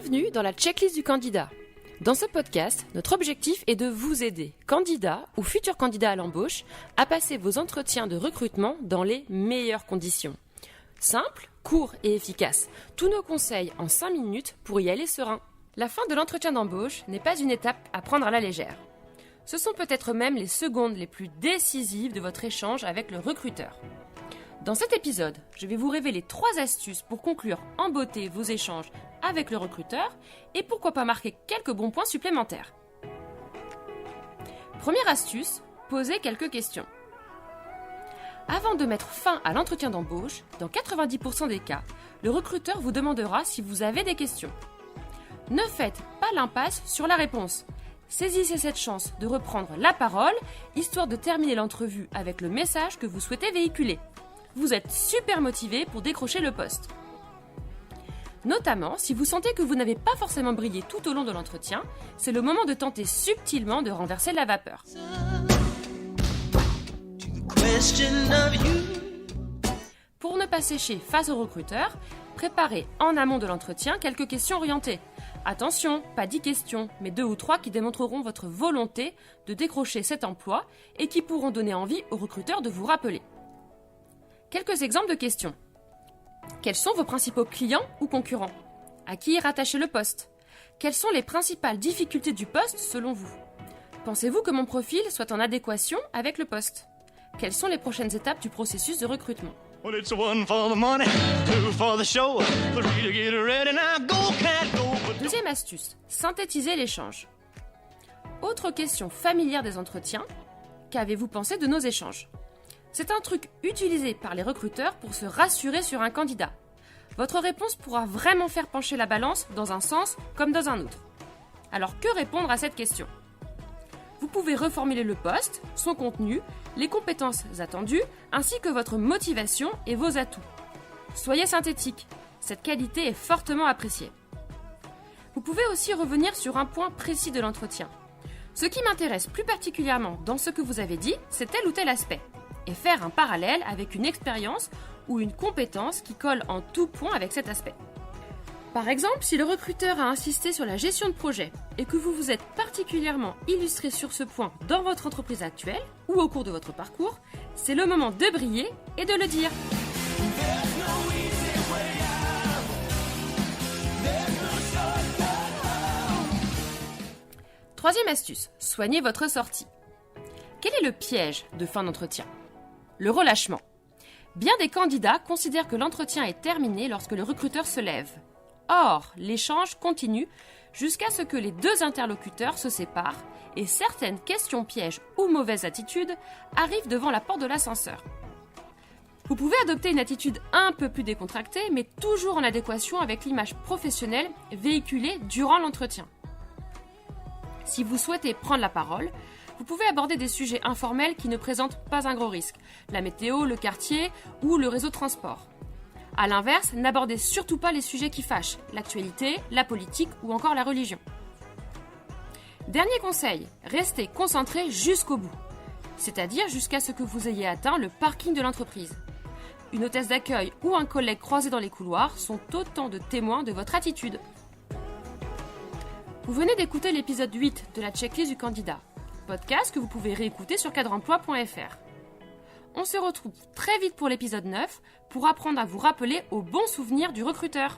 Bienvenue dans la checklist du candidat. Dans ce podcast, notre objectif est de vous aider, candidats ou futurs candidats à l'embauche, à passer vos entretiens de recrutement dans les meilleures conditions. Simple, court et efficace. Tous nos conseils en 5 minutes pour y aller serein. La fin de l'entretien d'embauche n'est pas une étape à prendre à la légère. Ce sont peut-être même les secondes les plus décisives de votre échange avec le recruteur. Dans cet épisode, je vais vous révéler 3 astuces pour conclure en beauté vos échanges avec le recruteur et pourquoi pas marquer quelques bons points supplémentaires. Première astuce, posez quelques questions. Avant de mettre fin à l'entretien d'embauche, dans 90% des cas, le recruteur vous demandera si vous avez des questions. Ne faites pas l'impasse sur la réponse. Saisissez cette chance de reprendre la parole, histoire de terminer l'entrevue avec le message que vous souhaitez véhiculer. Vous êtes super motivé pour décrocher le poste. Notamment, si vous sentez que vous n'avez pas forcément brillé tout au long de l'entretien, c'est le moment de tenter subtilement de renverser la vapeur. Pour ne pas sécher face au recruteur, préparez en amont de l'entretien quelques questions orientées. Attention, pas 10 questions, mais 2 ou 3 qui démontreront votre volonté de décrocher cet emploi et qui pourront donner envie au recruteur de vous rappeler. Quelques exemples de questions. Quels sont vos principaux clients ou concurrents? À qui est rattaché le poste? Quelles sont les principales difficultés du poste selon vous? Pensez-vous que mon profil soit en adéquation avec le poste? Quelles sont les prochaines étapes du processus de recrutement? Deuxième astuce, synthétiser l'échange. Autre question familière des entretiens, qu'avez-vous pensé de nos échanges? C'est un truc utilisé par les recruteurs pour se rassurer sur un candidat. Votre réponse pourra vraiment faire pencher la balance dans un sens comme dans un autre. Alors que répondre à cette question? Vous pouvez reformuler le poste, son contenu, les compétences attendues, ainsi que votre motivation et vos atouts. Soyez synthétique, cette qualité est fortement appréciée. Vous pouvez aussi revenir sur un point précis de l'entretien. Ce qui m'intéresse plus particulièrement dans ce que vous avez dit, c'est tel ou tel aspect. Et faire un parallèle avec une expérience ou une compétence qui colle en tout point avec cet aspect. Par exemple, si le recruteur a insisté sur la gestion de projet et que vous vous êtes particulièrement illustré sur ce point dans votre entreprise actuelle ou au cours de votre parcours, c'est le moment de briller et de le dire. Troisième astuce, soignez votre sortie. Quel est le piège de fin d'entretien? Le relâchement. Bien des candidats considèrent que l'entretien est terminé lorsque le recruteur se lève. Or, l'échange continue jusqu'à ce que les 2 interlocuteurs se séparent et certaines questions pièges ou mauvaises attitudes arrivent devant la porte de l'ascenseur. Vous pouvez adopter une attitude un peu plus décontractée, mais toujours en adéquation avec l'image professionnelle véhiculée durant l'entretien. Si vous souhaitez prendre la parole, vous pouvez aborder des sujets informels qui ne présentent pas un gros risque, la météo, le quartier ou le réseau de transport. A l'inverse, n'abordez surtout pas les sujets qui fâchent, l'actualité, la politique ou encore la religion. Dernier conseil, restez concentré jusqu'au bout, c'est-à-dire jusqu'à ce que vous ayez atteint le parking de l'entreprise. Une hôtesse d'accueil ou un collègue croisé dans les couloirs sont autant de témoins de votre attitude. Vous venez d'écouter l'épisode 8 de la checklist du candidat. Podcast que vous pouvez réécouter sur cadreemploi.fr. On se retrouve très vite pour l'épisode 9 pour apprendre à vous rappeler aux bons souvenirs du recruteur.